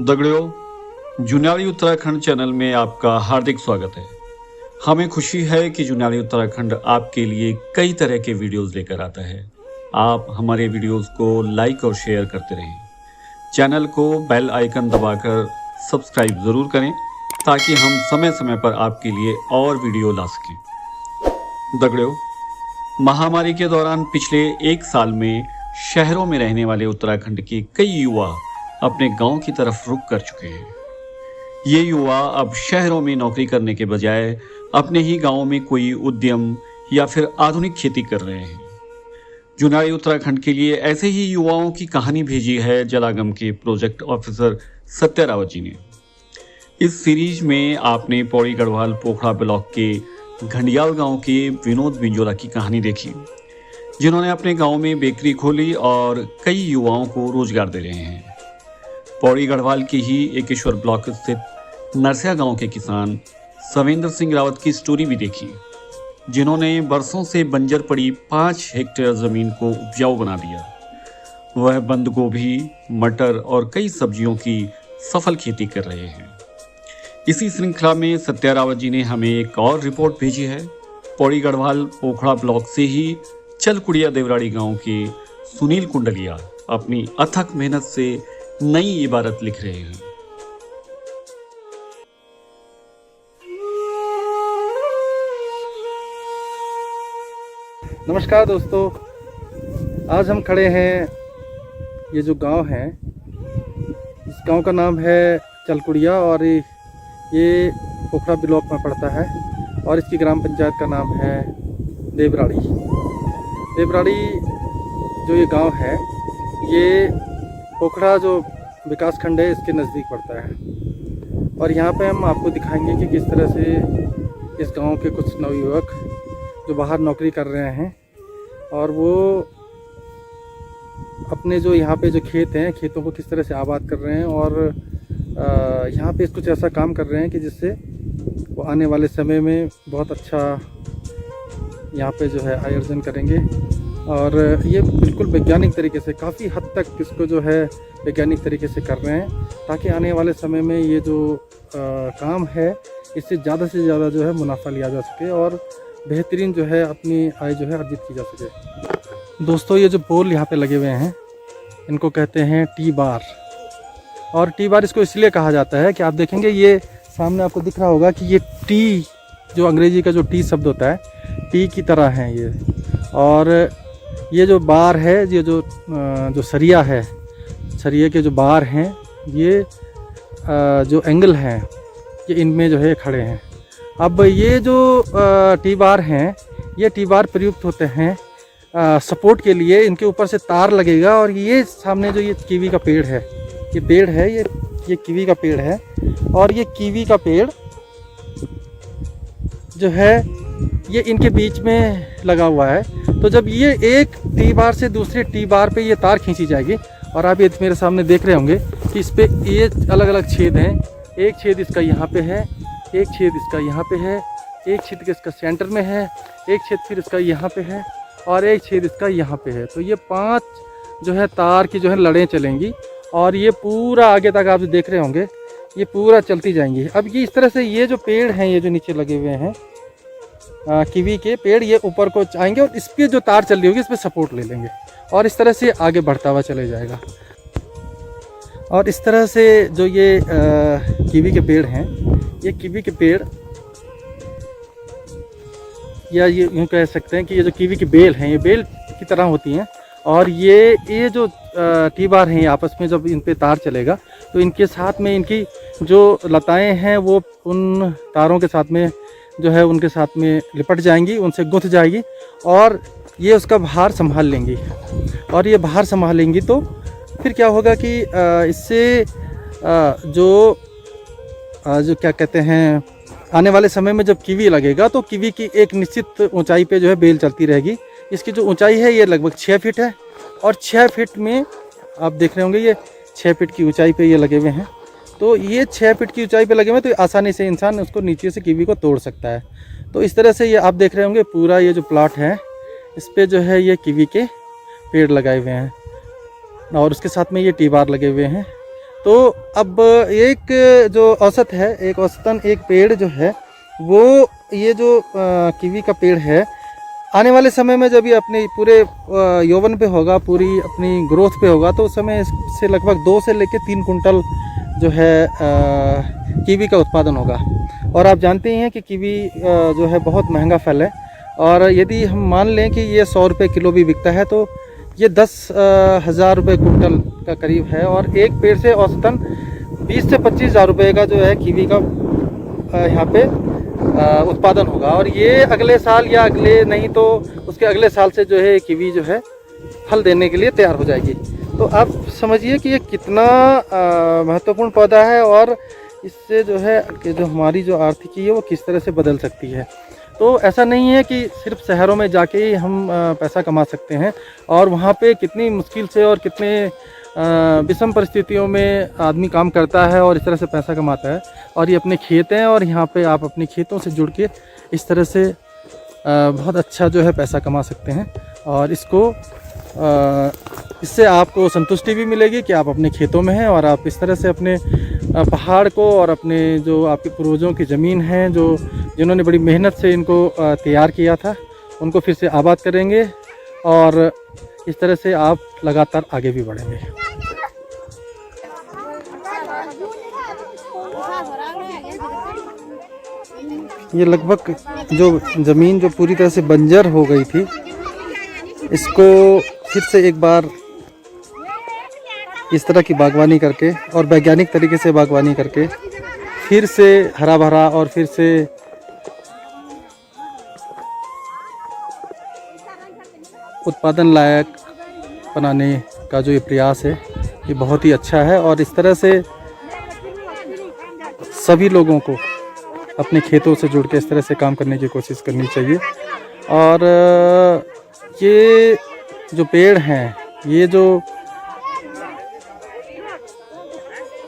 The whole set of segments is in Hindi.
दगड़ियों, जुनाली उत्तराखंड चैनल में आपका हार्दिक स्वागत है। हमें खुशी है कि जुनाली उत्तराखंड आपके लिए कई तरह के वीडियोस लेकर आता है। आप हमारे वीडियोस को लाइक और शेयर करते रहें। चैनल को बेल आइकन दबाकर सब्सक्राइब ज़रूर करें ताकि हम समय समय पर आपके लिए और वीडियो ला सकें। दगड़ियों, महामारी के दौरान पिछले एक साल में शहरों में रहने वाले उत्तराखंड के कई युवा अपने गांव की तरफ रुख कर चुके हैं। ये युवा अब शहरों में नौकरी करने के बजाय अपने ही गांव में कोई उद्यम या फिर आधुनिक खेती कर रहे हैं। जुनाली उत्तराखंड के लिए ऐसे ही युवाओं की कहानी भेजी है जलागम के प्रोजेक्ट ऑफिसर सत्या रावत जी ने। इस सीरीज में आपने पौड़ी गढ़वाल पोखड़ा ब्लॉक के घंडियाल गांव के विनोद बिंजोला की कहानी देखी, जिन्होंने अपने गांव में बेकरी खोली और कई युवाओं को रोजगार दे रहे हैं। पौड़ी गढ़वाल के ही एकेश्वर ब्लॉक स्थित नरसिया गांव के किसान सवेंद्र सिंह रावत की स्टोरी भी देखी, जिन्होंने बरसों से बंजर पड़ी 5 हेक्टेयर जमीन को उपजाऊ बना दिया। वह बंद गोभी, मटर और कई सब्जियों की सफल खेती कर रहे हैं। इसी श्रृंखला में सत्या रावत जी ने हमें एक और रिपोर्ट भेजी है। पौड़ी गढ़वाल पोखड़ा ब्लॉक से ही चलकुड़िया देवराड़ी गांव के सुनील कुंडलिया अपनी अथक मेहनत से नई इबारत लिख रहे हैं। नमस्कार दोस्तों, आज हम खड़े हैं, ये जो गांव है इस गांव का नाम है चलकुड़िया और ये पोखड़ा ब्लॉक में पड़ता है और इसकी ग्राम पंचायत का नाम है देवराड़ी। देवराड़ी जो ये गांव है ये पोखड़ा जो विकास खंड है इसके नज़दीक पड़ता है और यहाँ पे हम आपको दिखाएंगे कि किस तरह से इस गांव के कुछ नवयुवक जो बाहर नौकरी कर रहे हैं और वो अपने जो यहाँ पे जो खेत हैं खेतों को किस तरह से आबाद कर रहे हैं और यहाँ पे कुछ ऐसा काम कर रहे हैं कि जिससे वो आने वाले समय में बहुत अच्छा यहाँ पे जो है आय अर्जन करेंगे। और ये बिल्कुल वैज्ञानिक तरीके से काफ़ी हद तक इसको जो है वैज्ञानिक तरीके से कर रहे हैं ताकि आने वाले समय में ये जो काम है इससे ज़्यादा से ज़्यादा जो है मुनाफा लिया जा सके और बेहतरीन जो है अपनी आय जो है अर्जित की जा सके। दोस्तों, ये जो पोल यहाँ पे लगे हुए हैं इनको कहते हैं टी बार। और टी बार इसको इसलिए कहा जाता है कि आप देखेंगे ये सामने आपको दिख रहा होगा कि ये टी जो अंग्रेजी का जो टी शब्द होता है टी की तरह है ये। और ये जो बार है, ये जो सरिया है, सरिये के जो बार हैं ये जो एंगल हैं ये इनमें जो है खड़े हैं। अब ये जो टी बार हैं ये टी बार प्रयुक्त होते हैं सपोर्ट के लिए। इनके ऊपर से तार लगेगा और ये सामने जो ये कीवी का पेड़ है, ये पेड़ है, ये कीवी का पेड़ है और ये कीवी का पेड़ जो है ये इनके बीच में लगा हुआ है। तो जब ये एक टी बार से दूसरे टी बार पे ये तार खींची जाएगी और आप ये मेरे सामने देख रहे होंगे कि इस पे ये अलग अलग छेद हैं। एक छेद इसका यहाँ पे है, एक छेद इसका यहाँ पे है, एक छेद इसका सेंटर में है, एक छेद फिर इसका यहाँ पे है और एक छेद इसका यहाँ पे है। तो ये 5 जो है तार की जो है लड़ें चलेंगी और ये पूरा आगे तक आप जो देख रहे होंगे ये पूरा चलती जाएंगी। अब ये इस तरह से ये जो पेड़ हैं, ये जो नीचे लगे हुए हैं कीवी के पेड़, ये ऊपर को आएंगे और इस पर जो तार चल रही होगी इस पर सपोर्ट ले लेंगे और इस तरह से आगे बढ़ता हुआ चले जाएगा। और इस तरह से जो ये कीवी के पेड़ हैं, ये कीवी के पेड़ या ये यूँ कह सकते हैं कि ये जो कीवी की बेल हैं ये बेल की तरह होती हैं और ये जो टी बार हैं आपस में जब इन पे तार चलेगा तो इनके साथ में इनकी जो लताएं हैं वो उन तारों के साथ में जो है उनके साथ में लिपट जाएंगी, उनसे गुंथ जाएगी और ये उसका भार संभाल लेंगी। और ये भार संभालेंगी तो फिर क्या होगा कि इससे जो क्या कहते हैं आने वाले समय में जब कीवी लगेगा तो कीवी की एक निश्चित ऊंचाई पे जो है बेल चलती रहेगी। इसकी जो ऊंचाई है ये लगभग 6 फीट है और 6 फीट में आप देख रहे होंगे ये 6 फीट की ऊंचाई पे ये लगे हुए हैं। तो ये 6 फीट की ऊंचाई पे लगे हुए तो आसानी से इंसान उसको नीचे से कीवी को तोड़ सकता है। तो इस तरह से ये आप देख रहे होंगे पूरा ये जो प्लॉट है इस पे जो है ये कीवी के पेड़ लगाए हुए हैं और उसके साथ में ये टी बार लगे हुए हैं। तो अब एक जो औसत है, एक औसतन एक पेड़ जो है वो, ये जो कीवी का पेड़ है, आने वाले समय में जब ये अपने पूरे यौवन पे होगा, पूरी अपनी ग्रोथ पे होगा, तो उस समय इससे लगभग 2 से लेकर 3 कुंटल जो है कीवी का उत्पादन होगा। और आप जानते ही हैं कि कीवी जो है बहुत महंगा फल है, और यदि हम मान लें कि ये 100 रुपये किलो भी बिकता है तो ये 10,000 रुपये कुंटल का करीब है। और एक पेड़ से औसतन 20 से 25,000 रुपये का जो है कीवी का यहाँ पे उत्पादन होगा। और ये अगले साल या अगले नहीं तो उसके अगले साल से जो है कीवी जो है फल देने के लिए तैयार हो जाएगी। तो आप समझिए कि ये कितना महत्वपूर्ण पौधा है, और इससे जो है कि जो हमारी जो आर्थिकी है वो किस तरह से बदल सकती है। तो ऐसा नहीं है कि सिर्फ शहरों में जाके ही हम पैसा कमा सकते हैं, और वहाँ पे कितनी मुश्किल से और कितने विषम परिस्थितियों में आदमी काम करता है और इस तरह से पैसा कमाता है। और ये अपने खेत हैं, और यहाँ पे आप अपने खेतों से जुड़ के इस तरह से बहुत अच्छा जो है पैसा कमा सकते हैं। और इससे आपको संतुष्टि भी मिलेगी कि आप अपने खेतों में हैं, और आप इस तरह से अपने पहाड़ को और अपने जो आपके पूर्वजों की ज़मीन है, जो जिन्होंने बड़ी मेहनत से इनको तैयार किया था, उनको फिर से आबाद करेंगे, और इस तरह से आप लगातार आगे भी बढ़ेंगे। ये लगभग जो ज़मीन जो पूरी तरह से बंजर हो गई थी, इसको फिर से एक बार इस तरह की बागवानी करके और वैज्ञानिक तरीके से बागवानी करके फिर से हरा भरा और फिर से उत्पादन लायक बनाने का जो ये प्रयास है, ये बहुत ही अच्छा है। और इस तरह से सभी लोगों को अपने खेतों से जुड़ के इस तरह से काम करने की कोशिश करनी चाहिए। और ये जो पेड़ हैं, ये जो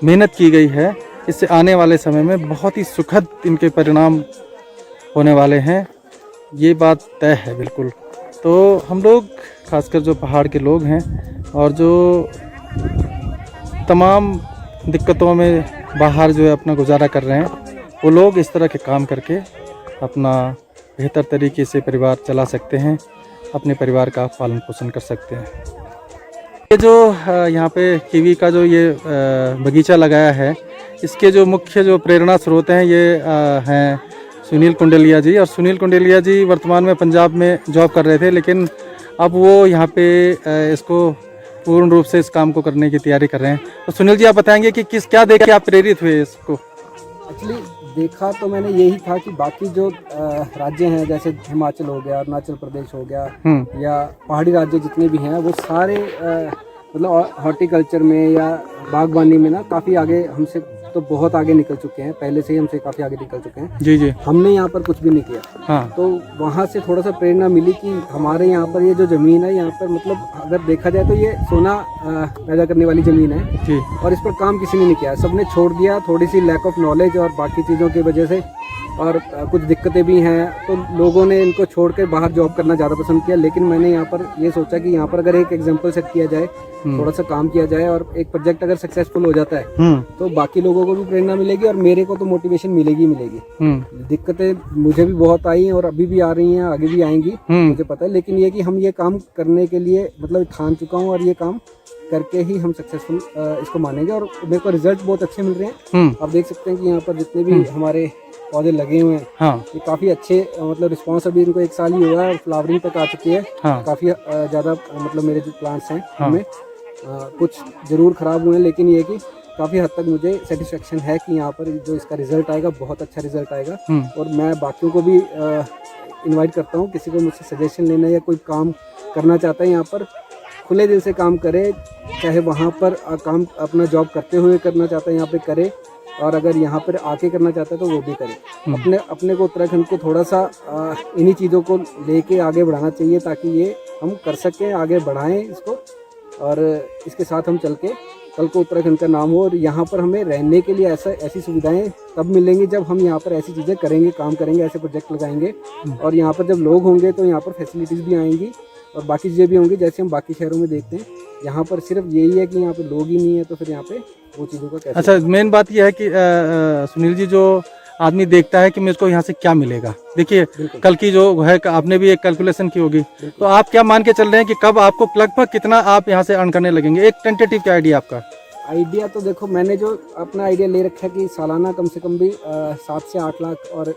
मेहनत की गई है, इससे आने वाले समय में बहुत ही सुखद इनके परिणाम होने वाले हैं, ये बात तय है बिल्कुल। तो हम लोग, खासकर जो पहाड़ के लोग हैं और जो तमाम दिक्कतों में बाहर जो है अपना गुजारा कर रहे हैं, वो लोग इस तरह के काम करके अपना बेहतर तरीके से परिवार चला सकते हैं, अपने परिवार का पालन पोषण कर सकते हैं। ये जो यहाँ पे कीवी का जो ये बगीचा लगाया है, इसके जो मुख्य जो प्रेरणा स्रोत हैं, ये हैं सुनील कुंडेलिया जी। और सुनील कुंडेलिया जी वर्तमान में पंजाब में जॉब कर रहे थे, लेकिन अब वो यहाँ पे इसको पूर्ण रूप से इस काम को करने की तैयारी कर रहे हैं। तो सुनील जी, आप बताएंगे कि क्या देख के आप प्रेरित हुए इसको? एक्चुअली देखा तो मैंने यही था कि बाकी जो राज्य हैं, जैसे हिमाचल हो गया, अरुणाचल प्रदेश हो गया, या पहाड़ी राज्य जितने भी हैं, वो सारे मतलब हॉर्टिकल्चर में या बागवानी में ना काफ़ी आगे हमसे तो बहुत आगे निकल चुके हैं, पहले से ही हमसे काफ़ी आगे निकल चुके हैं। जी जी। हमने यहाँ पर कुछ भी नहीं किया। हाँ। तो वहाँ से थोड़ा सा प्रेरणा मिली कि हमारे यहाँ पर ये जो ज़मीन है, यहाँ पर मतलब अगर देखा जाए तो ये सोना पैदा करने वाली ज़मीन है जी। और इस पर काम किसी ने नहीं किया, सबने छोड़ दिया, थोड़ी सी लैक ऑफ नॉलेज और बाकी चीज़ों की वजह से, और कुछ दिक्कतें भी हैं, तो लोगों ने इनको छोड़ के बाहर जॉब करना ज़्यादा पसंद किया। लेकिन मैंने यहाँ पर ये सोचा कि यहाँ पर अगर एक एग्जांपल सेट किया जाए, थोड़ा सा काम किया जाए, और एक प्रोजेक्ट अगर सक्सेसफुल हो जाता है तो बाकी लोगों को भी प्रेरणा मिलेगी और मेरे को तो मोटिवेशन मिलेगी। दिक्कतें मुझे भी बहुत आई हैं और अभी भी आ रही हैं, आगे भी आएंगी, मुझे पता है। लेकिन ये कि हम ये काम करने के लिए मतलब ठान चुका हूँ, और ये काम करके ही हम सक्सेसफुल इसको मानेंगे। और मेरे को रिजल्ट बहुत अच्छे मिल रहे हैं। आप देख सकते हैं कि यहाँ पर जितने भी हमारे पौधे लगे हुए हैं, हाँ, ये काफ़ी अच्छे मतलब रिस्पांस, अभी इनको 1 साल ही हुआ है और फ्लावरिंग तक आ चुकी है। हाँ। काफ़ी ज़्यादा मतलब मेरे जो प्लांट्स हैं, हाँ, उनमें कुछ ज़रूर ख़राब हुए हैं, लेकिन ये कि काफ़ी हद तक मुझे सेटिस्फेक्शन है कि यहाँ पर जो इसका रिजल्ट आएगा, बहुत अच्छा रिजल्ट आएगा। और मैं बाकियों को भी इन्वाइट करता हूँ, किसी को मुझसे सजेशन लेना या कोई काम करना चाहता है, यहाँ पर खुले दिल से काम करे, चाहे वहाँ पर काम अपना जॉब करते हुए करना चाहता है यहाँ पे करे, और अगर यहाँ पर आके करना चाहता है तो वो भी करे। अपने को उत्तराखंड को थोड़ा सा इन्हीं चीज़ों को लेके आगे बढ़ाना चाहिए, ताकि ये हम कर सकें, आगे बढ़ाएं इसको, और इसके साथ हम चल के कल को उत्तराखंड का नाम हो। और यहाँ पर हमें रहने के लिए ऐसी सुविधाएं तब मिलेंगी जब हम यहाँ पर ऐसी चीज़ें करेंगे, काम करेंगे, ऐसे प्रोजेक्ट लगाएंगे, और यहाँ पर जब लोग होंगे तो यहाँ पर फैसिलिटीज़ भी आएंगी, और बाकी चीज़ें भी होंगी जैसे हम बाकी शहरों में देखते हैं। यहाँ पर सिर्फ यही है कि यहाँ पे लोग ही नहीं है, तो फिर यहाँ पे वो चीज़ों का कैसे। अच्छा, मेन बात यह है कि सुनील जी, जो आदमी देखता है कि मुझको यहाँ से क्या मिलेगा, देखिए बिल्कुल। कल की जो है आपने भी एक कैलकुलेशन की होगी, तो आप क्या मान के चल रहे हैं कि कब आपको लगभग कितना आप यहाँ से अर्न करने लगेंगे? एक टेंटेटिव क्या आइडिया आपका? आइडिया तो देखो, मैंने जो अपना आइडिया ले रखा है कि सालाना कम से कम भी 7 से 8 लाख, और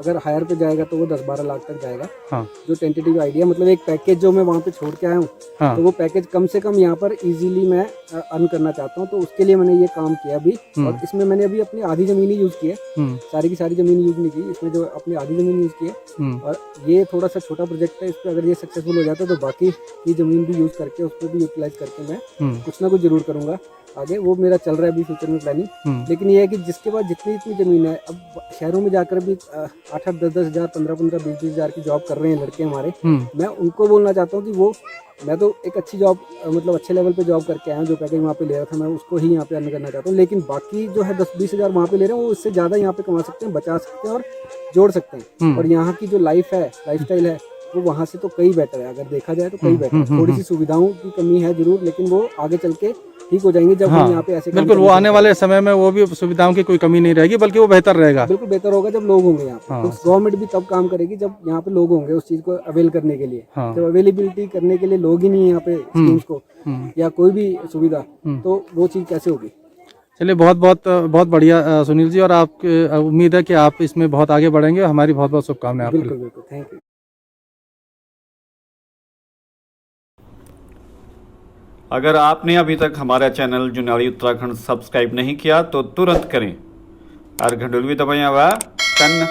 अगर हायर पे जाएगा तो वो 10-12 लाख तक जाएगा। हाँ। जो टेंटेटिव आइडिया, मतलब एक पैकेज जो मैं वहाँ पे छोड़ के आया हूँ, हाँ। तो वो पैकेज कम से कम यहाँ पर इजीली मैं अर्न करना चाहता हूँ। तो उसके लिए मैंने ये काम किया अभी, और इसमें मैंने अभी अपनी आधी ज़मीन ही यूज़ की है, सारी की सारी ज़मीन यूज़ नहीं की, इसमें जो अपनी आधी ज़मीन यूज़ की है। और ये थोड़ा सा छोटा प्रोजेक्ट है, इस पर अगर ये सक्सेसफुल हो जाता है तो बाकी ये ज़मीन भी यूज़ करके, उसको भी यूटिलाइज करके मैं कुछ ना कुछ ज़रूर करूँगा आगे। वो मेरा चल रहा है अभी फ्यूचर में प्लानिंग। लेकिन ये है कि जिसके पास जितनी इतनी ज़मीन है, अब शहरों में जाकर भी 8-8, 10-10 हज़ार, 15-15, 20-20 हज़ार की जॉब कर रहे हैं लड़के हमारे। मैं उनको बोलना चाहता हूँ कि वो, मैं तो एक अच्छी जॉब, मतलब अच्छे लेवल पे जॉब करके आया हूँ, जो पैकेज वहाँ पे ले रहा था मैं उसको ही यहाँ पे अर्न करना चाहता हूँ। लेकिन बाकी जो है 10-20 हज़ार वहाँ पे ले रहे हैं, वो इससे ज़्यादा यहाँ पे कमा सकते हैं, बचा सकते हैं और जोड़ सकते हैं। और यहाँ की जो लाइफ है, लाइफस्टाइल है, वो वहाँ से तो कई बेटर है, अगर देखा जाए तो कई बेटर है। थोड़ी सी सुविधाओं की कमी है जरूर, लेकिन वो आगे चल के ठीक हो जाएंगे जब हम यहाँ पे ऐसे काम बिल्कुल, वो आने वाले समय में वो भी सुविधाओं की कोई कमी नहीं रहेगी, बल्कि वो बेहतर रहेगा। बिल्कुल बेहतर होगा जब लोग होंगे यहाँ पे। तो गवर्नमेंट भी तब काम करेगी जब यहाँ पे लोग होंगे उस चीज को अवेल करने के लिए। जब अवेलेबिलिटी करने के लिए लोग ही नहीं है यहाँ पे स्कीम्स को या कोई भी सुविधा, तो वो चीज कैसे होगी? चलिए, बहुत बढ़िया सुनील जी, और आप, उम्मीद है कि आप इसमें बहुत आगे बढ़ेंगे। हमारी बहुत बहुत शुभकामनाएं आपके लिए। बिल्कुल बिल्कुल, थैंक यू। अगर आपने अभी तक हमारा चैनल जुनाली उत्तराखंड सब्सक्राइब नहीं किया तो तुरंत करें और घंटुल भी दबाएं हुआ टन